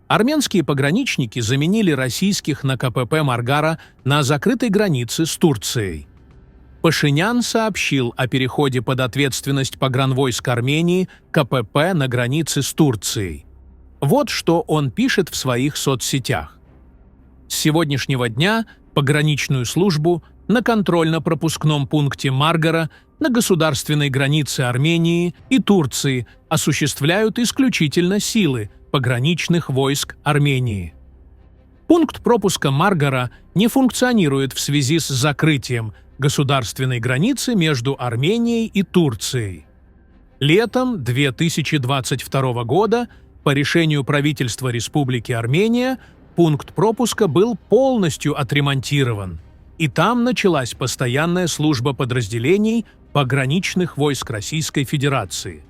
Армянские пограничники заменили российских на КПП Маргара на закрытой границе с Турцией. Пашинян сообщил о переходе под ответственность погранвойск Армении КПП на границе с Турцией. Вот что он пишет в своих соцсетях. С сегодняшнего дня пограничную службу на контрольно-пропускном пункте Маргара на государственной границе Армении и Турции осуществляют исключительно силы пограничных войск Армении. Пункт пропуска Маргара не функционирует в связи с закрытием государственной границы между Арменией и Турцией. Летом 2022 года по решению правительства Республики Армения пункт пропуска был полностью отремонтирован, и там началась постоянная служба подразделений пограничных войск Российской Федерации.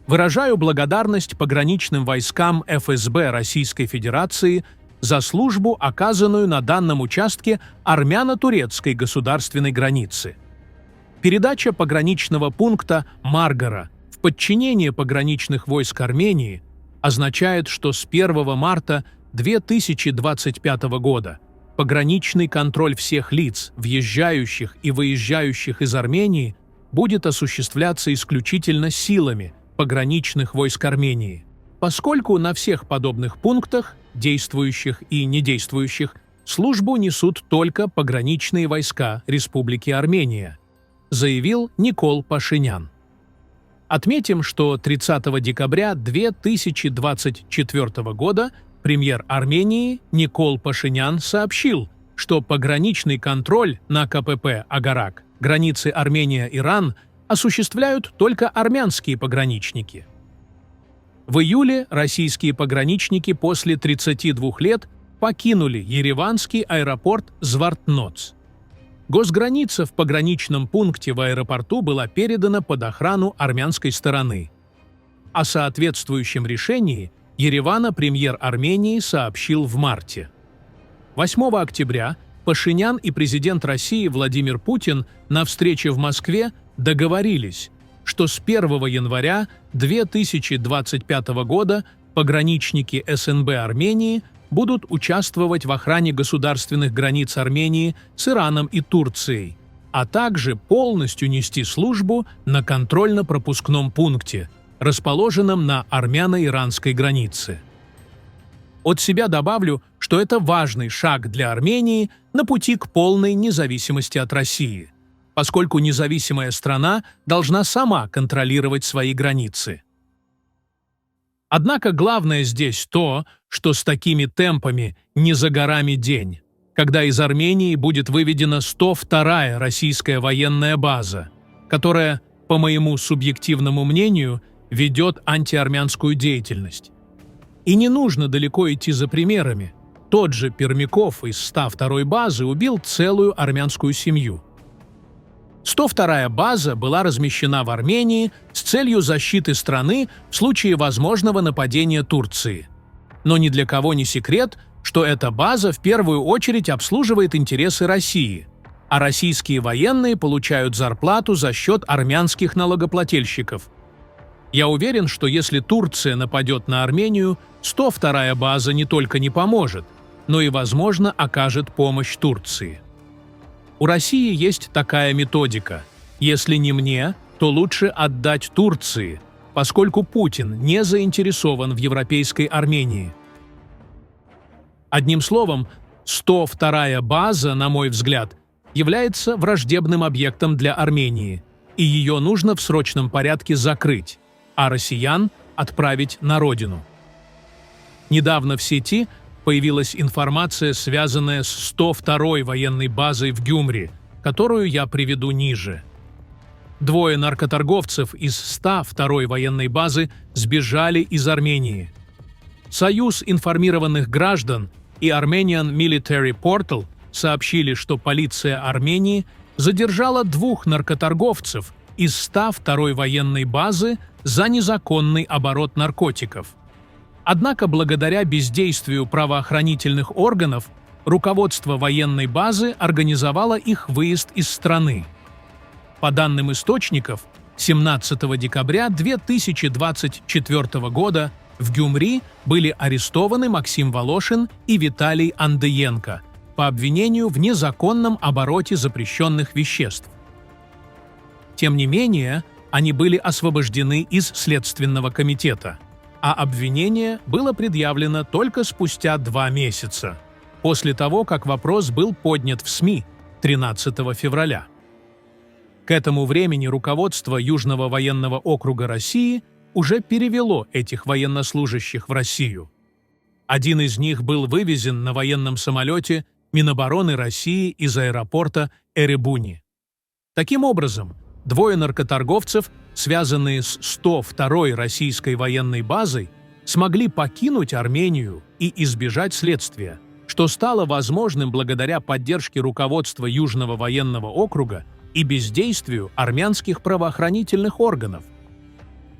Выражаю благодарность пограничным войскам ФСБ Российской Федерации за службу, оказанную на данном участке армяно-турецкой государственной границы. Передача пограничного пункта Маргара в подчинение пограничных войск Армении означает, что с 1 марта 2025 года пограничный контроль всех лиц, въезжающих и выезжающих из Армении, будет осуществляться исключительно силами пограничных войск Армении, поскольку на всех подобных пунктах, действующих и недействующих, службу несут только пограничные войска Республики Армения, заявил Никол Пашинян. Отметим, что 30 декабря 2024 года премьер Армении Никол Пашинян сообщил, что пограничный контроль на КПП Агарак, границы Армения-Иран, осуществляют только армянские пограничники. В июле российские пограничники после 32 лет покинули ереванский аэропорт Звартноц. Госграница в пограничном пункте в аэропорту была передана под охрану армянской стороны. О соответствующем решении Еревана премьер Армении сообщил в марте. 8 октября Пашинян и президент России Владимир Путин на встрече в Москве договорились, что с 1 января 2025 года пограничники СНБ Армении будут участвовать в охране государственных границ Армении с Ираном и Турцией, а также полностью нести службу на контрольно-пропускном пункте, расположенном на армяно-иранской границе. От себя добавлю, что это важный шаг для Армении на пути к полной независимости от России, поскольку независимая страна должна сама контролировать свои границы. Однако главное здесь то, что с такими темпами не за горами день, когда из Армении будет выведена 102-я российская военная база, которая, по моему субъективному мнению, ведет антиармянскую деятельность. И не нужно далеко идти за примерами. Тот же Пермяков из 102-й базы убил целую армянскую семью. 102-я база была размещена в Армении с целью защиты страны в случае возможного нападения Турции. Но ни для кого не секрет, что эта база в первую очередь обслуживает интересы России, а российские военные получают зарплату за счет армянских налогоплательщиков. Я уверен, что если Турция нападет на Армению, 102-я база не только не поможет, но и, возможно, окажет помощь Турции. У России есть такая методика. Если не мне, то лучше отдать Турции, поскольку Путин не заинтересован в европейской Армении. Одним словом, 102-я база, на мой взгляд, является враждебным объектом для Армении, и ее нужно в срочном порядке закрыть, а россиян отправить на родину. Недавно в сети появилась информация, связанная с 102-й военной базой в Гюмри, которую я приведу ниже. Двое наркоторговцев из 102-й военной базы сбежали из Армении. Союз информированных граждан и Armenian Military Portal сообщили, что полиция Армении задержала двух наркоторговцев из 102-й военной базы за незаконный оборот наркотиков. Однако благодаря бездействию правоохранительных органов руководство военной базы организовало их выезд из страны. По данным источников, 17 декабря 2024 года в Гюмри были арестованы Максим Волошин и Виталий Андыенко по обвинению в незаконном обороте запрещенных веществ. Тем не менее, они были освобождены из Следственного комитета, а обвинение было предъявлено только спустя 2 месяца, после того, как вопрос был поднят в СМИ 13 февраля. К этому времени руководство Южного военного округа России уже перевело этих военнослужащих в Россию. Один из них был вывезен на военном самолете Минобороны России из аэропорта Эребуни. Таким образом, 2 наркоторговцев, связанные с 102-й российской военной базой, смогли покинуть Армению и избежать следствия, что стало возможным благодаря поддержке руководства Южного военного округа и бездействию армянских правоохранительных органов.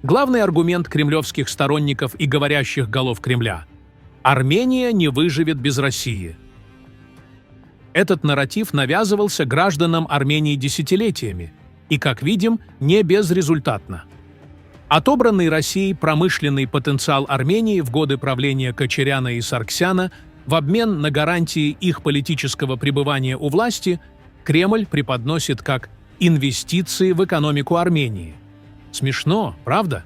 Главный аргумент кремлевских сторонников и говорящих голов Кремля – Армения не выживет без России. Этот нарратив навязывался гражданам Армении десятилетиями и, как видим, не безрезультатно. Отобранный Россией промышленный потенциал Армении в годы правления Кочаряна и Сарксяна в обмен на гарантии их политического пребывания у власти Кремль преподносит как инвестиции в экономику Армении. Смешно, правда?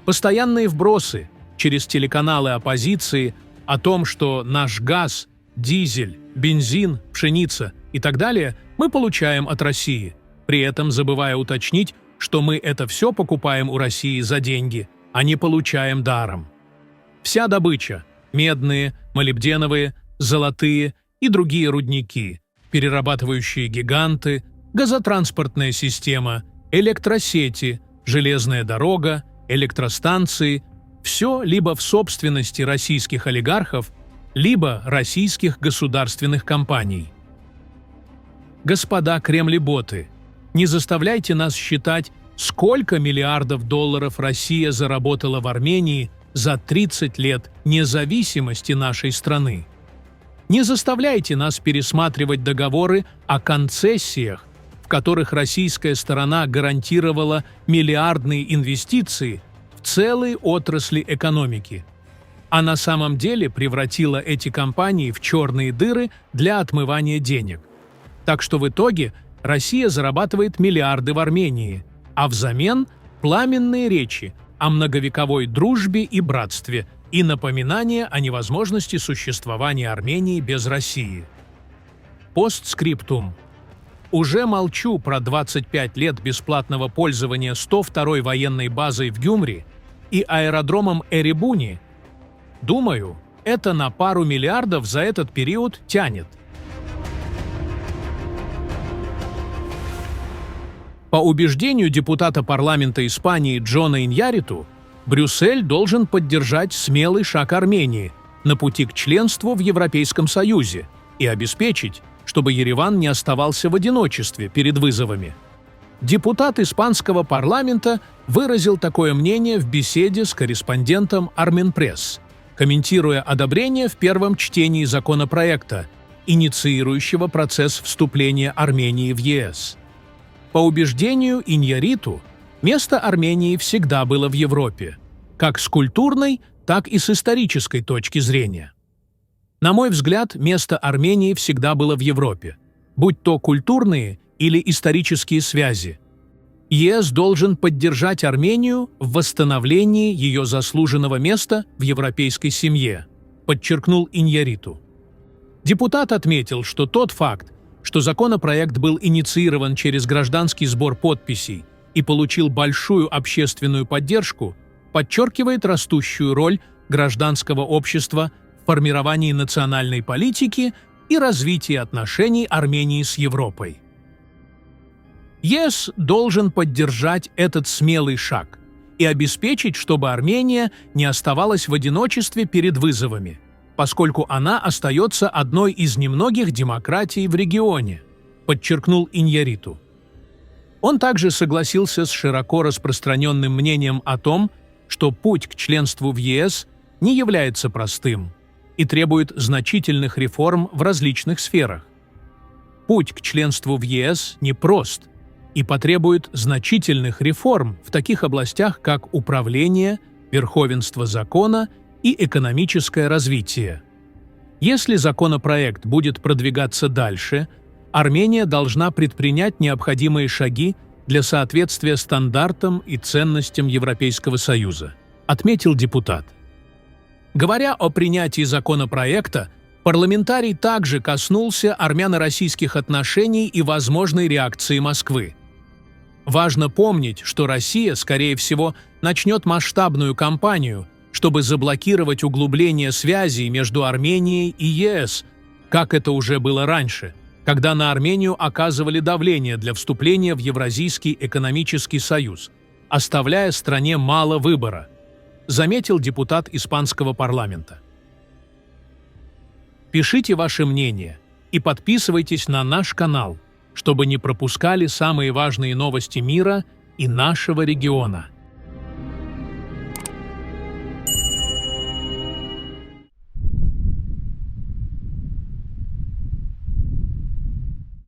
Постоянные вбросы через телеканалы оппозиции о том, что наш газ, дизель, бензин, пшеница и так далее мы получаем от России, при этом забывая уточнить, что мы это все покупаем у России за деньги, а не получаем даром. Вся добыча – медные, молибденовые, золотые и другие рудники, перерабатывающие гиганты, газотранспортная система, электросети, железная дорога, электростанции – все либо в собственности российских олигархов, либо российских государственных компаний. Господа кремлеботы, не заставляйте нас считать, сколько миллиардов долларов Россия заработала в Армении за 30 лет независимости нашей страны. Не заставляйте нас пересматривать договоры о концессиях, в которых российская сторона гарантировала миллиардные инвестиции в целые отрасли экономики, а на самом деле превратила эти компании в черные дыры для отмывания денег. Так что в итоге Россия зарабатывает миллиарды в Армении, а взамен пламенные речи о многовековой дружбе и братстве и напоминание о невозможности существования Армении без России. Постскриптум. Уже молчу про 25 лет бесплатного пользования 102-й военной базой в Гюмри и аэродромом Эребуни. Думаю, это на пару миллиардов за этот период тянет. По убеждению депутата парламента Испании Джона Иньярриту, Брюссель должен поддержать смелый шаг Армении на пути к членству в Европейском Союзе и обеспечить, чтобы Ереван не оставался в одиночестве перед вызовами. Депутат испанского парламента выразил такое мнение в беседе с корреспондентом Арменпресс, комментируя одобрение в первом чтении законопроекта, инициирующего процесс вступления Армении в ЕС. По убеждению Иньярриту, место Армении всегда было в Европе, как с культурной, так и с исторической точки зрения. На мой взгляд, место Армении всегда было в Европе, будь то культурные или исторические связи. ЕС должен поддержать Армению в восстановлении ее заслуженного места в европейской семье, подчеркнул Иньярриту. Депутат отметил, что тот факт, что законопроект был инициирован через гражданский сбор подписей и получил большую общественную поддержку, подчеркивает растущую роль гражданского общества в формировании национальной политики и развитии отношений Армении с Европой. ЕС должен поддержать этот смелый шаг и обеспечить, чтобы Армения не оставалась в одиночестве перед вызовами, поскольку она остается одной из немногих демократий в регионе, подчеркнул Иньярриту. Он также согласился с широко распространенным мнением о том, что путь к членству в ЕС не является простым и требует значительных реформ в различных сферах. Путь к членству в ЕС непрост, и потребует значительных реформ в таких областях, как управление, верховенство закона и экономическое развитие. Если законопроект будет продвигаться дальше, Армения должна предпринять необходимые шаги для соответствия стандартам и ценностям Европейского Союза, отметил депутат. Говоря о принятии законопроекта, парламентарий также коснулся армяно-российских отношений и возможной реакции Москвы. Важно помнить, что Россия, скорее всего, начнет масштабную кампанию, чтобы заблокировать углубление связей между Арменией и ЕС, как это уже было раньше, когда на Армению оказывали давление для вступления в Евразийский экономический союз, оставляя стране мало выбора, заметил депутат испанского парламента. Пишите ваше мнение и подписывайтесь на наш канал, чтобы не пропускали самые важные новости мира и нашего региона.